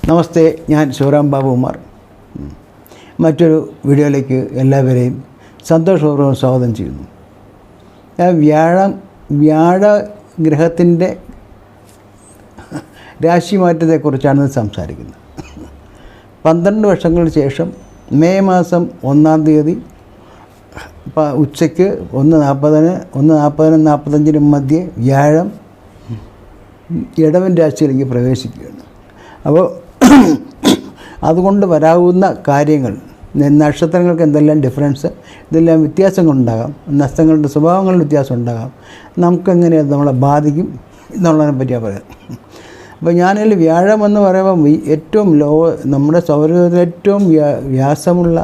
നമസ്തേ, ഞാൻ ശിവറാം ബാബുകുമാർ. മറ്റൊരു വീഡിയോയിലേക്ക് എല്ലാവരെയും സന്തോഷപൂർവ്വം സ്വാഗതം ചെയ്യുന്നു. വ്യാഴഗ്രഹത്തിൻ്റെ രാശിമാറ്റത്തെക്കുറിച്ചാണ് സംസാരിക്കുന്നത്. 12 വർഷങ്ങൾക്ക് ശേഷം മെയ് മാസം 1-ാം തീയതി ഉച്ചയ്ക്ക് 1:40-ന് 45-നും മധ്യേ വ്യാഴം ഇടവൻ രാശിയിലേക്ക് പ്രവേശിക്കുകയാണ്. അപ്പോൾ അതുകൊണ്ട് വരാവുന്ന കാര്യങ്ങൾ, നക്ഷത്രങ്ങൾക്ക് എന്തെല്ലാം ഡിഫറൻസ്, ഇതെല്ലാം വ്യത്യാസങ്ങളുണ്ടാകാം, നക്ഷത്രങ്ങളുടെ സ്വഭാവങ്ങളിൽ വ്യത്യാസം ഉണ്ടാകാം, നമുക്കെങ്ങനെ അത് നമ്മളെ ബാധിക്കും എന്നുള്ളതിനെ പറ്റിയാണ് പറയാം. അപ്പോൾ ഞാനതിൽ വ്യാഴമെന്ന് പറയുമ്പോൾ ഏറ്റവും നമ്മുടെ സൗരയൂഥത്തിലെ ഏറ്റവും വ്യാസമുള്ള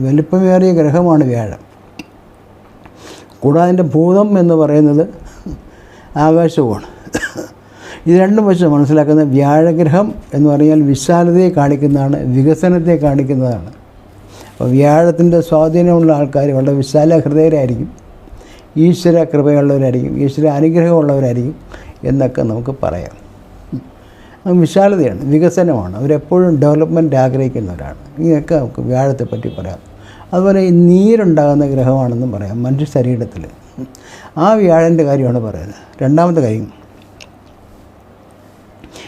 വലിപ്പമേറിയ ഗ്രഹമാണ് വ്യാഴം. കൂടാതെ അതിൻ്റെ ഭൂതം എന്ന് പറയുന്നത് ആകാശവുമാണ്. ഇത് രണ്ടും വെച്ച് മനസ്സിലാക്കുന്ന വ്യാഴഗ്രഹം എന്ന് പറഞ്ഞാൽ വിശാലതയെ കാണിക്കുന്നതാണ്, വികസനത്തെ കാണിക്കുന്നതാണ്. അപ്പോൾ വ്യാഴത്തിൻ്റെ സ്വാധീനമുള്ള ആൾക്കാർ വളരെ വിശാല ഹൃദയരായിരിക്കും, ഈശ്വര കൃപയുള്ളവരായിരിക്കും, ഈശ്വര അനുഗ്രഹമുള്ളവരായിരിക്കും എന്നൊക്കെ നമുക്ക് പറയാം. വിശാലതയാണ്, വികസനമാണ്, അവരെപ്പോഴും ഡെവലപ്മെൻറ്റ് ആഗ്രഹിക്കുന്നവരാണ്. ഇതൊക്കെ നമുക്ക് വ്യാഴത്തെ പറ്റി പറയാം. അതുപോലെ ഈ നീരുണ്ടാകുന്ന ഗ്രഹമാണെന്നും പറയാം മനുഷ്യ ശരീരത്തിൽ. ആ വ്യാഴൻ്റെ കാര്യമാണ് പറയുന്നത്. രണ്ടാമത്തെ കാര്യം,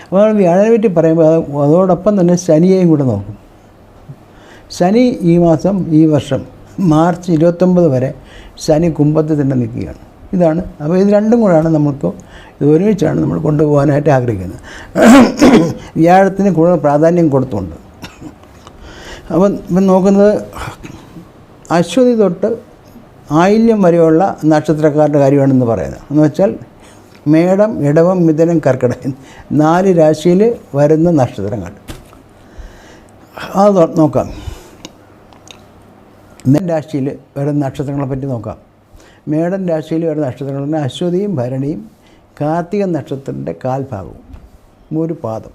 അപ്പോൾ വ്യാഴനെ പറ്റി പറയുമ്പോൾ അതോടൊപ്പം തന്നെ ശനിയെയും കൂടെ നോക്കും. ശനി ഈ വർഷം മാർച്ച് 29 വരെ ശനി കുംഭത്തിൽ തന്നെ നിൽക്കുകയാണ്. ഇതാണ്. അപ്പോൾ ഇത് രണ്ടും കൂടെയാണ് ഇത് ഒരുമിച്ചാണ് നമ്മൾ കൊണ്ടുപോകാനായിട്ട് ആഗ്രഹിക്കുന്നത്. വ്യാഴത്തിന് കൂടുതൽ പ്രാധാന്യം കൊടുത്തുകൊണ്ട്. അപ്പം നോക്കുന്നത് അശ്വതി തൊട്ട് ആയില്യം വരെയുള്ള നക്ഷത്രക്കാരുടെ കാര്യമാണെന്ന് പറയുന്നത്. എന്ന് വെച്ചാൽ മേടം, ഇടവം, മിഥുനം, കർക്കിടകം 4 രാശിയിൽ വരുന്ന നക്ഷത്രങ്ങൾ. അത് നോക്കാം. മേടൻ രാശിയിൽ വരുന്ന നക്ഷത്രങ്ങളെ പറ്റി നോക്കാം. മേടൻ രാശിയിൽ വരുന്ന നക്ഷത്രങ്ങൾ അശ്വതിയും ഭരണിയും കാർത്തിക നക്ഷത്രത്തിൻ്റെ കാൽഭാഗവും ഒരു പാദം.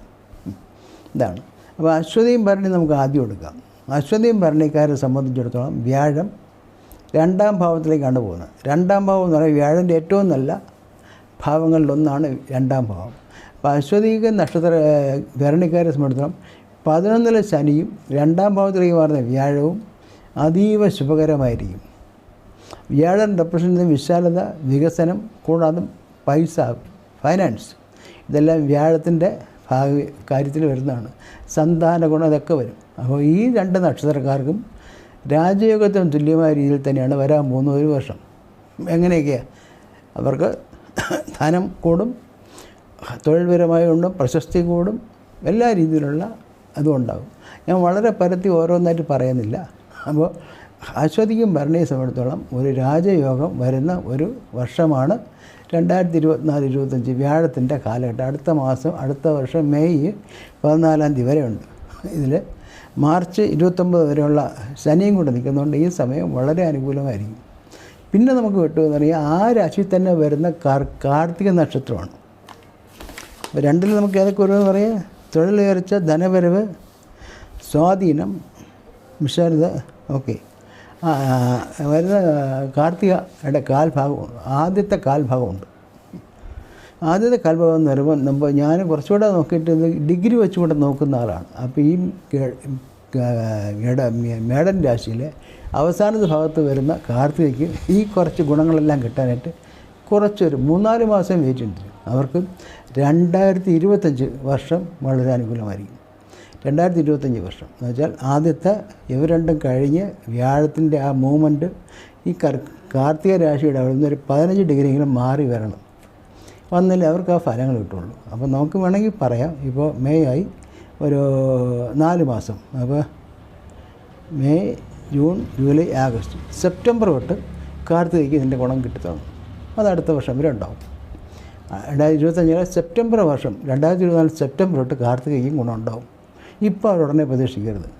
ഇതാണ്. അപ്പോൾ അശ്വതിയും ഭരണിയും നമുക്ക് ആദ്യം എടുക്കാം. അശ്വതിയും ഭരണിക്കാരെ സംബന്ധിച്ചിടത്തോളം വ്യാഴം 2-ാം ഭാവത്തിലേക്കാണ് പോകുന്നത്. 2-ാം ഭാവം എന്ന് പറയുന്നത് വ്യാഴൻ്റെ ഏറ്റവും നല്ല ഭാവങ്ങളിലൊന്നാണ് 2-ാം ഭാവം. അപ്പോൾ അശ്വതിക ഭരണിക്കാരെ സംബന്ധിച്ചിടത്തോളം 11-ലെ ശനിയും 2-ാം ഭാവത്തിലേക്ക് മാറുന്ന വ്യാഴവും അതീവ ശുഭകരമായിരിക്കും. വ്യാഴം റെപ്രസെൻ്റ് ചെയ്യുന്ന വിശാലത, വികസനം, കൂടാതെ പൈസ, ഫൈനാൻസ്, ഇതെല്ലാം വ്യാഴത്തിൻ്റെ കാര്യത്തിൽ വരുന്നതാണ്. സന്താന ഗുണം ഇതൊക്കെ വരും. അപ്പോൾ ഈ 2 നക്ഷത്രക്കാർക്കും രാജയോഗത്തിന് തുല്യമായ രീതിയിൽ തന്നെയാണ് വരാൻ പോകുന്ന ഒരു വർഷം. എങ്ങനെയൊക്കെയാണ്? അവർക്ക് ധനം കൂടും, തൊഴിൽപരമായി ഉണ്ടും, പ്രശസ്തി കൂടും, എല്ലാ രീതിയിലുള്ള അതും ഉണ്ടാകും. ഞാൻ വളരെ പരത്തി ഓരോന്നായിട്ട് പറയുന്നില്ല. അപ്പോൾ അശ്വതിക്കും ഭരണിയെ സംബന്ധിച്ചിടത്തോളം ഒരു രാജയോഗം വരുന്ന ഒരു വർഷമാണ് 2024-25 വ്യാഴത്തിൻ്റെ കാലഘട്ടം. അടുത്ത വർഷം മെയ് 14-ാം തീയതി വരെയുണ്ട്. ഇതിൽ മാർച്ച് 29 വരെയുള്ള ശനിയും കൂടെ നിൽക്കുന്നതുകൊണ്ട് ഈ സമയം വളരെ അനുകൂലമായിരിക്കും. പിന്നെ നമുക്ക് വിട്ടുവെന്ന് പറഞ്ഞാൽ ആ രാശിയിൽ തന്നെ വരുന്ന കാർത്തിക നക്ഷത്രമാണ്. അപ്പോൾ രണ്ടിൽ നമുക്ക് ഏതൊക്കെ വരുമെന്ന് പറയാം. തൊഴിലുയർച്ച, ധനവരവ്, സ്വാധീനം, വിശാലത. ഓക്കെ. വരുന്ന കാർത്തികയുടെ കാൽഭാഗമുണ്ട്. ആദ്യത്തെ കാൽഭാഗമുണ്ട്. ആദ്യത്തെ കാൽഭാഗം എന്ന് പറയുമ്പോൾ ഞാൻ കുറച്ചുകൂടെ നോക്കിയിട്ട് ഡിഗ്രി വെച്ചുകൂടെ നോക്കുന്ന ആളാണ്. അപ്പോൾ ഈ മേടൻ രാശിയിലെ അവസാനത്തെ ഭാഗത്ത് വരുന്ന കാർത്തികയ്ക്ക് ഈ കുറച്ച് ഗുണങ്ങളെല്ലാം കിട്ടാനായിട്ട് കുറച്ചൊരു 3-4 മാസം വെയിറ്റ് ഉണ്ട്. അവർക്ക് 2025 വർഷം വളരെ അനുകൂലമായിരിക്കും. 2025 വർഷം എന്ന് വെച്ചാൽ ആദ്യത്തെ ഇവ രണ്ടും കഴിഞ്ഞ് വ്യാഴത്തിൻ്റെ ആ മൂവ്മെൻറ്റ് ഈ കാർത്തിക രാശിയുടെ അവിടെ നിന്ന് ഒരു 15 ഡിഗ്രിയെങ്കിലും മാറി വരണം. വന്നാലേ അവർക്ക് ആ ഫലങ്ങൾ കിട്ടുള്ളൂ. അപ്പോൾ നമുക്ക് വേണമെങ്കിൽ പറയാം, ഇപ്പോൾ മെയ് ആയി, ഒരു 4 മാസം. അപ്പോൾ May, June, July, August, September തൊട്ട് കാർത്തികയ്ക്ക് ഇതിൻ്റെ ഗുണം കിട്ടിത്തുടങ്ങും. അത് അടുത്ത വർഷം വരെ ഉണ്ടാവും. 2025 സെപ്റ്റംബർ വർഷം 2024 സെപ്റ്റംബർ തൊട്ട് കാർത്തികയ്ക്കും ഗുണം ഉണ്ടാവും. ഇപ്പോൾ അവരുടനെ പ്രതീക്ഷിക്കരുത്.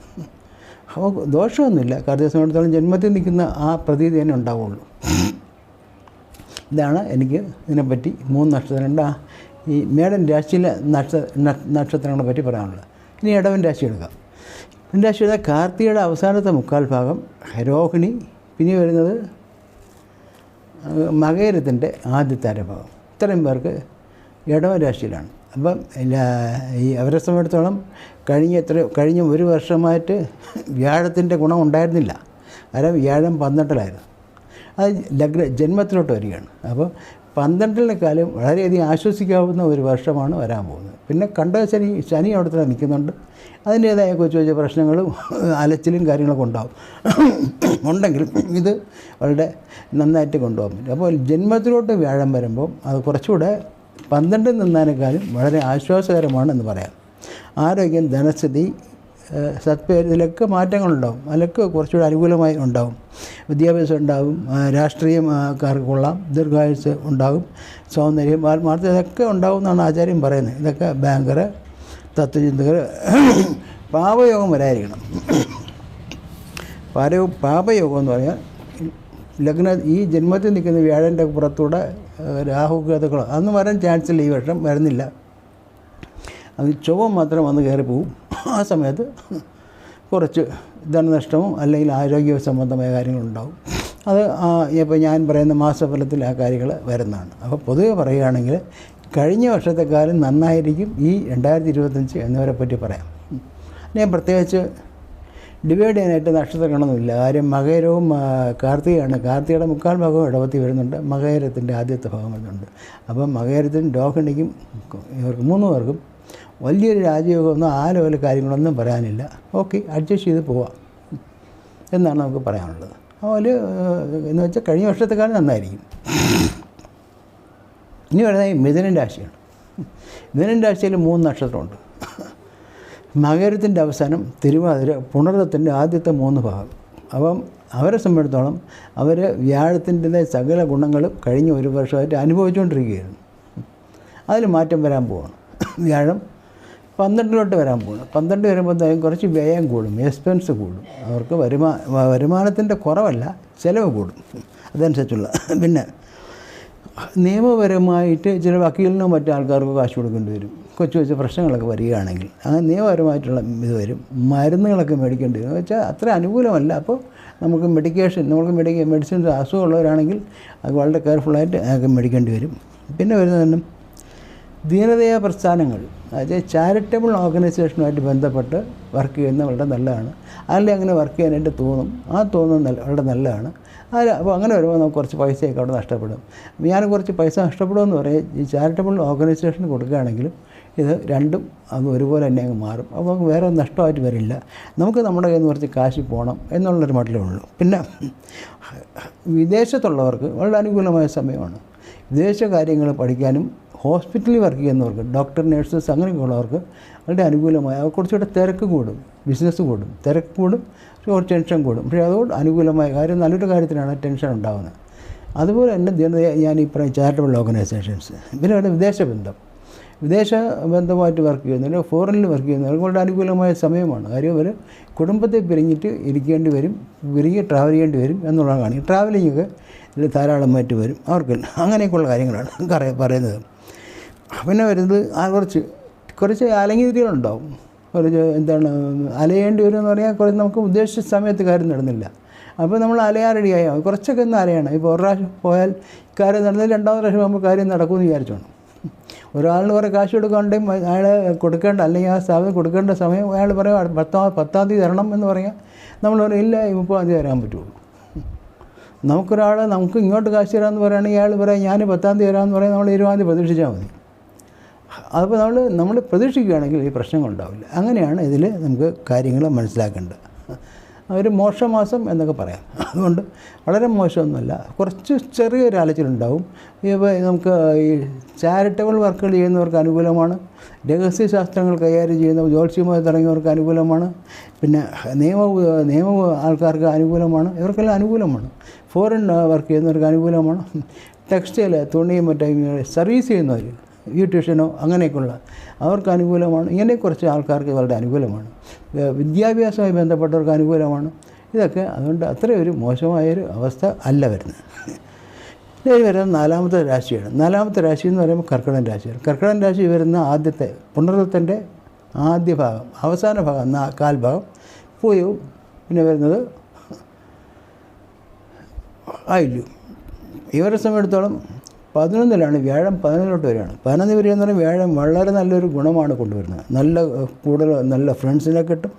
അപ്പോൾ ദോഷമൊന്നുമില്ല. കാർത്തിക സംബന്ധിച്ചിടത്തോളം ജന്മത്തിൽ നിൽക്കുന്ന ആ പ്രതീതി തന്നെ ഉണ്ടാവുള്ളൂ. ഇതാണ് എനിക്ക് ഇതിനെപ്പറ്റി 3 നക്ഷത്രങ്ങളുണ്ട്. ഈ മേടൻ രാശിയിലെ നക്ഷത്രങ്ങളെ പറ്റി പറയാനുള്ളത്. ഇനി ഇടവൻ രാശി എടുക്കാം. ഇടവൻ രാശിയുടെ കാർത്തികയുടെ അവസാനത്തെ 1/4 ഭാഗം രോഹിണി, പിന്നെ വരുന്നത് മകയിരത്തിൻ്റെ ആദ്യത്തെ അരഭാഗം. ഇത്രയും പേർക്ക് ഇടവൻ രാശിയിലാണ്. അപ്പം അവരെ സംബന്ധിച്ചിടത്തോളം കഴിഞ്ഞ ഒരു വർഷമായിട്ട് വ്യാഴത്തിൻ്റെ ഗുണം ഉണ്ടായിരുന്നില്ല. കാരണം വ്യാഴം 12-ലായിരുന്നു. അത് ജന്മത്തിലോട്ട് വരികയാണ്. അപ്പോൾ 12-നെക്കാളും വളരെയധികം ആശ്വസിക്കാവുന്ന ഒരു വർഷമാണ് വരാൻ പോകുന്നത്. പിന്നെ ശനി അവിടെ തന്നെ നിൽക്കുന്നുണ്ട്. അതിൻ്റേതായ കൊച്ചു പ്രശ്നങ്ങളും അലച്ചിലും കാര്യങ്ങളൊക്കെ ഉണ്ടെങ്കിലും ഇത് വളരെ നന്നായിട്ട് കൊണ്ടുപോകാൻ പറ്റും. അപ്പോൾ ജന്മത്തിലോട്ട് വ്യാഴം വരുമ്പോൾ അത് കുറച്ചുകൂടെ 12 നിന്നതിനേക്കാളും വളരെ ആശ്വാസകരമാണെന്ന് പറയാം. ആരോഗ്യം, ധനസ്ഥിതി, സത്പേര്, ഇതിലൊക്കെ മാറ്റങ്ങളുണ്ടാവും. അതിലൊക്കെ കുറച്ചുകൂടി അനുകൂലമായി ഉണ്ടാവും. വിദ്യാഭ്യാസം ഉണ്ടാവും, രാഷ്ട്രീയക്കാർക്ക് കൊള്ളാം, ദീർഘായുസ് ഉണ്ടാകും, സൗന്ദര്യം, ആത്മാർത്ഥത ഇതൊക്കെ ഉണ്ടാവും എന്നാണ് ആചാര്യം പറയുന്നത്. ഇതൊക്കെ ബാങ്കർ, തത്വചിന്തകർ പാപയോഗം വരാതിരിക്കണം. പാപയോഗം എന്ന് പറഞ്ഞാൽ ഈ ജന്മത്തിൽ നിൽക്കുന്ന വ്യാഴൻ്റെ പുറത്തൂടെ രാഹുകേതുക്കളോ അതൊന്നും വരാൻ ചാൻസ് ഇല്ല. ഈ വർഷം വരുന്നില്ല. അത് ചൊവ്വ മാത്രം വന്ന് കയറി പോവും. ആ സമയത്ത് കുറച്ച് ധനനഷ്ടവും അല്ലെങ്കിൽ ആരോഗ്യ സംബന്ധമായ കാര്യങ്ങളുണ്ടാവും. അത് ഇപ്പോൾ ഞാൻ പറയുന്ന മാസഫലത്തിൽ ആ കാര്യങ്ങൾ വരുന്നതാണ്. അപ്പോൾ പൊതുവെ പറയുകയാണെങ്കിൽ കഴിഞ്ഞ വർഷത്തെക്കാലം നന്നായിരിക്കും ഈ 2025 എന്നിവരെ പറ്റി പറയാം. ഞാൻ പ്രത്യേകിച്ച് ഡിവൈഡ് ചെയ്യാനായിട്ട് നക്ഷത്രങ്ങളൊന്നുമില്ല. കാര്യം മകരവും കാർത്തികയാണ്. കാർത്തികയുടെ 3/4 ഭാഗവും ഇടവത്തി വരുന്നുണ്ട്. മകരത്തിൻ്റെ ആദ്യത്തെ ഭാഗം വരുന്നുണ്ട്. അപ്പം മകരത്തിനും രോഹിണിക്കും ഇവർക്ക് 3 പേർക്കും വലിയൊരു രാജയോഗമൊന്നും ആ ലെവൽ കാര്യങ്ങളൊന്നും പറയാനില്ല. ഓക്കെ, അഡ്ജസ്റ്റ് ചെയ്ത് പോവാം എന്നാണ് നമുക്ക് പറയാനുള്ളത്. അതുപോലെ എന്ന് വെച്ചാൽ കഴിഞ്ഞ വർഷത്തെക്കാളും നന്നായിരിക്കും. ഇനി വരുന്നത് മിഥുനൻ രാശിയാണ്. മിഥുനൻ രാശിയിൽ 3 നക്ഷത്രമുണ്ട്. മകരത്തിൻ്റെ അവസാനം തിരുവാതിര, പുണർദത്തിൻ്റെ ആദ്യത്തെ 3 ഭാഗം. അപ്പം അവരെ സംബന്ധിച്ചിടത്തോളം അവർ വ്യാഴത്തിൻ്റെ സകല ഗുണങ്ങളും കഴിഞ്ഞ ഒരു വർഷമായിട്ട് അനുഭവിച്ചുകൊണ്ടിരിക്കുകയായിരുന്നു. അതിൽ മാറ്റം വരാൻ പോവാണ്. വ്യാഴം 12-ലോട്ട് വരാൻ പോകണം. 12 വരുമ്പോഴത്തേക്കും കുറച്ച് വ്യയം കൂടും, എക്സ്പെൻസ് കൂടും. അവർക്ക് വരുമാനത്തിൻ്റെ കുറവല്ല, ചിലവ് കൂടും. അതനുസരിച്ചുള്ള പിന്നെ നിയമപരമായിട്ട് ചില വക്കീലിനോ മറ്റു ആൾക്കാർക്കോ കാശ് കൊടുക്കേണ്ടി വരും. കൊച്ചു പ്രശ്നങ്ങളൊക്കെ വരികയാണെങ്കിൽ അങ്ങനെ നിയമപരമായിട്ടുള്ള ഇത് വരും. മരുന്നുകളൊക്കെ മേടിക്കേണ്ടി വരും. വെച്ചാൽ അത്ര അനുകൂലമല്ല. അപ്പോൾ നമുക്ക് മെഡിസിൻസ് അസുഖമുള്ളവരാണെങ്കിൽ അത് വളരെ കെയർഫുള്ളായിട്ട് അതൊക്കെ മേടിക്കേണ്ടി വരും. പിന്നെ വരുന്നതിനും ദീനദയാ പ്രസ്ഥാനങ്ങൾ, അതായത് ചാരിറ്റബിൾ ഓർഗനൈസേഷനുമായിട്ട് ബന്ധപ്പെട്ട് വർക്ക് ചെയ്യുന്നത് വളരെ നല്ലതാണ്. അല്ലെങ്കിൽ അങ്ങനെ വർക്ക് ചെയ്യാനായിട്ട് തോന്നും. ആ തോന്നുന്നത് വളരെ നല്ലതാണ്. അപ്പോൾ അങ്ങനെ വരുമ്പോൾ നമുക്ക് കുറച്ച് പൈസയൊക്കെ അവിടെ നഷ്ടപ്പെടും. ഞാൻ കുറച്ച് പൈസ നഷ്ടപ്പെടുമെന്ന് പറയും. ഈ ചാരിറ്റബിൾ ഓർഗനൈസേഷന് കൊടുക്കുകയാണെങ്കിലും ഇത് രണ്ടും അത് ഒരുപോലെ തന്നെ അങ്ങ് മാറും. അപ്പോൾ നമുക്ക് വേറെ നഷ്ടമായിട്ട് വരില്ല. നമുക്ക് നമ്മുടെ കയ്യിൽ നിന്ന് കുറച്ച് കാശ് പോകണം എന്നുള്ളൊരു മട്ടിലേ ഉള്ളൂ. പിന്നെ വിദേശത്തുള്ളവർക്ക് വളരെ അനുകൂലമായ സമയമാണ്. വിദേശ കാര്യങ്ങൾ പഠിക്കാനും ഹോസ്പിറ്റലിൽ വർക്ക് ചെയ്യുന്നവർക്ക്, ഡോക്ടർ, നഴ്സസ് അങ്ങനെയൊക്കെയുള്ളവർക്ക് വളരെ അനുകൂലമായ, കുറച്ചുകൂടെ തിരക്ക് കൂടും, ബിസിനസ് കൂടും, തിരക്ക് കൂടും, ഒരു ടെൻഷൻ കൂടും. പക്ഷേ അതുകൊണ്ട് അനുകൂലമായ കാര്യം, നല്ലൊരു കാര്യത്തിനാണ് ടെൻഷൻ ഉണ്ടാകുന്നത്. അതുപോലെ തന്നെ ഞാൻ ഈ പറയും ചാരിറ്റബിൾ ഓർഗനൈസേഷൻസ്. പിന്നെ അവിടെ വിദേശ ബന്ധമായിട്ട് വർക്ക് ചെയ്യുന്നവർ, ഫോറിനിൽ വർക്ക് ചെയ്യുന്നവർക്ക് വളരെ അനുകൂലമായ സമയമാണ്. കാര്യം അവർ കുടുംബത്തെ പിരിഞ്ഞിട്ട് ഇരിക്കേണ്ടി വരും, ട്രാവൽ ചെയ്യേണ്ടി വരും എന്നുള്ളതാണ്. ഈ ട്രാവലിങ്ങൊക്കെ ഇതിൽ ധാരാളമായിട്ട് വരും അവർക്ക്. അങ്ങനെയൊക്കെയുള്ള കാര്യങ്ങളാണ് പറയുന്നത്. പിന്നെ വരുന്നത് കുറച്ച് അലങ്ങിതിരികളുണ്ടാവും. അലയേണ്ടി വരും എന്ന് പറഞ്ഞാൽ കുറച്ച് നമുക്ക് ഉദ്ദേശിച്ച സമയത്ത് കാര്യം നടന്നില്ല. അപ്പോൾ നമ്മൾ അലയാൻ റെഡിയായി. കുറച്ചൊക്കെ ഒന്ന് അലയണം. ഇപ്പോൾ ഒരു പ്രാവശ്യം പോയാൽ കാര്യം നടന്നില്ല, 2ാമത്തെ പ്രാവശ്യം ആകുമ്പോൾ കാര്യം നടക്കുമെന്ന് വിചാരിച്ചോണം. ഒരാളിന് കുറേ കാശ് കൊടുക്കാണ്ടെങ്കിൽ അയാൾ കൊടുക്കേണ്ട, അല്ലെങ്കിൽ ആ സ്ഥാപനം കൊടുക്കേണ്ട സമയം അയാൾ പറയും 10-ാം തീയതി തരണം എന്ന് പറയാം. നമ്മൾ പറയും ഇല്ല, 30-ാം തീയതി തരാൻ പറ്റുള്ളൂ. നമുക്ക് ഇങ്ങോട്ട് കാശ് തരാമെന്ന് പറയുകയാണെങ്കിൽ അയാൾ പറയാം ഞാൻ 10-ാം തീയതി തരാമെന്ന് പറയാം. നമ്മൾ 20-ാം തീയതി പ്രതീക്ഷിച്ചാൽ മതി. അപ്പോൾ നമ്മൾ പ്രതീക്ഷിക്കുകയാണെങ്കിൽ ഈ പ്രശ്നങ്ങളുണ്ടാവില്ല. അങ്ങനെയാണ് ഇതിൽ നമുക്ക് കാര്യങ്ങൾ മനസ്സിലാക്കേണ്ടത്. ഒരു മോശമാസം എന്നൊക്കെ പറയാം. അതുകൊണ്ട് വളരെ മോശമൊന്നുമല്ല, കുറച്ച് ചെറിയൊരു അലച്ചിലുണ്ടാവും. ഇപ്പോൾ നമുക്ക് ഈ ചാരിറ്റബിൾ വർക്കുകൾ ചെയ്യുന്നവർക്ക് അനുകൂലമാണ്. രഹസ്യശാസ്ത്രങ്ങൾ കൈകാര്യം ചെയ്യുന്ന ജ്യോത്സ്യമായി തുടങ്ങിയവർക്ക് അനുകൂലമാണ്. പിന്നെ നിയമ ആൾക്കാർക്ക് അനുകൂലമാണ്. ഇവർക്കെല്ലാം അനുകൂലമാണ്. ഫോറിൻ വർക്ക് ചെയ്യുന്നവർക്ക് അനുകൂലമാണ്. ടെക്സ്റ്റൈൽ, തുണിയും മറ്റേ സർവീസ് ചെയ്യുന്നവർ, ബ്യൂട്ടീഷ്യനോ അങ്ങനെയൊക്കെയുള്ള അവർക്ക് അനുകൂലമാണ്. ഇങ്ങനെ കുറച്ച് ആൾക്കാർക്ക് വളരെ അനുകൂലമാണ്. വിദ്യാഭ്യാസവുമായി ബന്ധപ്പെട്ടവർക്ക് അനുകൂലമാണ്. ഇതൊക്കെ അതുകൊണ്ട് അത്രയൊരു മോശമായൊരു അവസ്ഥ അല്ല വരുന്നത്. ഇതിൽ വരുന്ന 4-ാമത്തെ രാശിയാണ്. 4-ാമത്തെ രാശി എന്ന് പറയുമ്പോൾ കർക്കിടകൻ രാശിയാണ്. കർക്കിടകൻ രാശി വരുന്ന ആദ്യത്തെ പുണർദത്തിൻ്റെ ആദ്യ ഭാഗം, അവസാന ഭാഗം, 1/4 ഭാഗം പൂയവും. പിന്നെ വരുന്നത് ആയില്യം. ഇവരെ സംബന്ധിച്ചിടത്തോളം 11-ലാണ് വ്യാഴം 11-ലോട്ട് വരികയാണ്. 11 വരിക എന്ന് പറഞ്ഞാൽ വ്യാഴം വളരെ നല്ലൊരു ഗുണമാണ് കൊണ്ടുവരുന്നത്. നല്ല കൂടുതൽ നല്ല ഫ്രണ്ട്സിനെ കിട്ടും,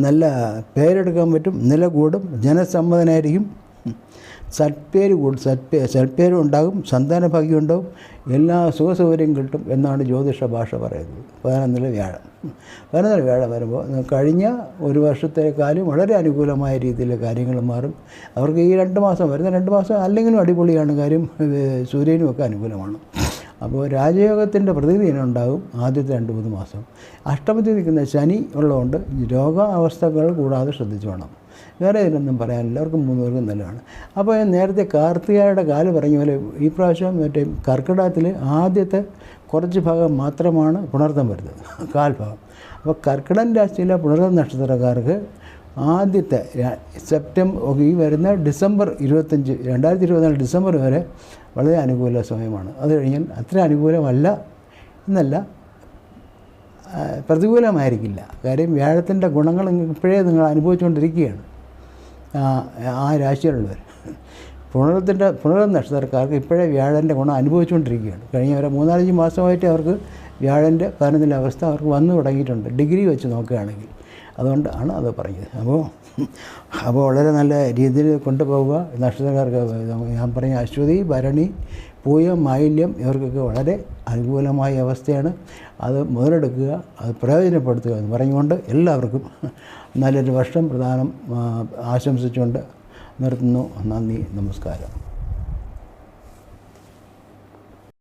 നല്ല പേരെടുക്കാൻ പറ്റും, നില കൂടും, ജനസമ്മതനായിരിക്കും, സൽപ്പേരും ഉണ്ടാകും, സന്താന ഭാഗ്യം ഉണ്ടാകും, എല്ലാ സുഖസൗകര്യം കിട്ടും എന്നാണ് ജ്യോതിഷ ഭാഷ പറയുന്നത്. 11 വ്യാഴം 11 വ്യാഴം വരുമ്പോൾ കഴിഞ്ഞ ഒരു വർഷത്തേക്കാളും വളരെ അനുകൂലമായ രീതിയിൽ കാര്യങ്ങൾ മാറും. അവർക്ക് ഈ 2 മാസം വരുന്ന 2 മാസം അല്ലെങ്കിലും അടിപൊളിയാണ്. കാര്യം സൂര്യനും ഒക്കെ അനുകൂലമാണ്. അപ്പോൾ രാജയോഗത്തിൻ്റെ പ്രതിനിധീനം ഉണ്ടാകും ആദ്യത്തെ 2-3 മാസം. അഷ്ടമത്തിൽ നിൽക്കുന്ന ശനി ഉള്ളതുകൊണ്ട് രോഗാവസ്ഥകൾ കൂടാതെ ശ്രദ്ധിച്ചു വേണം. വേറെ ഇതിനൊന്നും പറയാനില്ല. എല്ലാവർക്കും 3 പേർക്കും നല്ലതാണ്. അപ്പോൾ നേരത്തെ കാർത്തികയുടെ കാല് പറഞ്ഞ പോലെ ഈ പ്രാവശ്യം മറ്റേ കർക്കിടകത്തിൽ ആദ്യത്തെ കുറച്ച് ഭാഗം മാത്രമാണ് പുണർത്തം വരുന്നത്, കാൽഭാഗം. അപ്പോൾ കർക്കിടകൻ രാശിയിലെ പുണർത്തം നക്ഷത്രക്കാർക്ക് ആദ്യത്തെ സെപ്റ്റംബർ ഈ വരുന്ന ഡിസംബർ 25 2024 ഡിസംബർ വരെ വളരെ അനുകൂല സമയമാണ്. അത് കഴിഞ്ഞാൽ അത്ര അനുകൂലമല്ല എന്നല്ല, പ്രതികൂലമായിരിക്കില്ല. കാര്യം വ്യാഴത്തിൻ്റെ ഗുണങ്ങൾ ഇപ്പോഴേ നിങ്ങൾ അനുഭവിച്ചുകൊണ്ടിരിക്കുകയാണ്. ആ രാശിയിലുള്ളവർ പുണർത്തം നക്ഷത്രക്കാർക്ക് ഇപ്പോഴേ വ്യാഴൻ്റെ ഗുണം അനുഭവിച്ചുകൊണ്ടിരിക്കുകയാണ്. കഴിഞ്ഞ ഒരു 3-4 മാസമായിട്ട് അവർക്ക് വ്യാഴൻ്റെ 11-ലെ അവസ്ഥ അവർക്ക് വന്നു തുടങ്ങിയിട്ടുണ്ട്, ഡിഗ്രി വെച്ച് നോക്കുകയാണെങ്കിൽ. അതുകൊണ്ടാണ് അത് പറഞ്ഞത്. അപ്പോൾ വളരെ നല്ല രീതിയിൽ കൊണ്ടുപോവുക. നക്ഷത്രക്കാർക്ക് ഞാൻ പറഞ്ഞ അശ്വതി, ഭരണി, പൂയം, മാലിന്യം ഇവർക്കൊക്കെ വളരെ അനുകൂലമായ അവസ്ഥയാണ്. അത് മുതലെടുക്കുക, അത് പ്രയോജനപ്പെടുത്തുക എന്ന് പറഞ്ഞുകൊണ്ട് എല്ലാവർക്കും നല്ലൊരു വർഷം പ്രധാനം ആശംസിച്ചുകൊണ്ട് നിർത്തുന്നു. നന്ദി, നമസ്കാരം.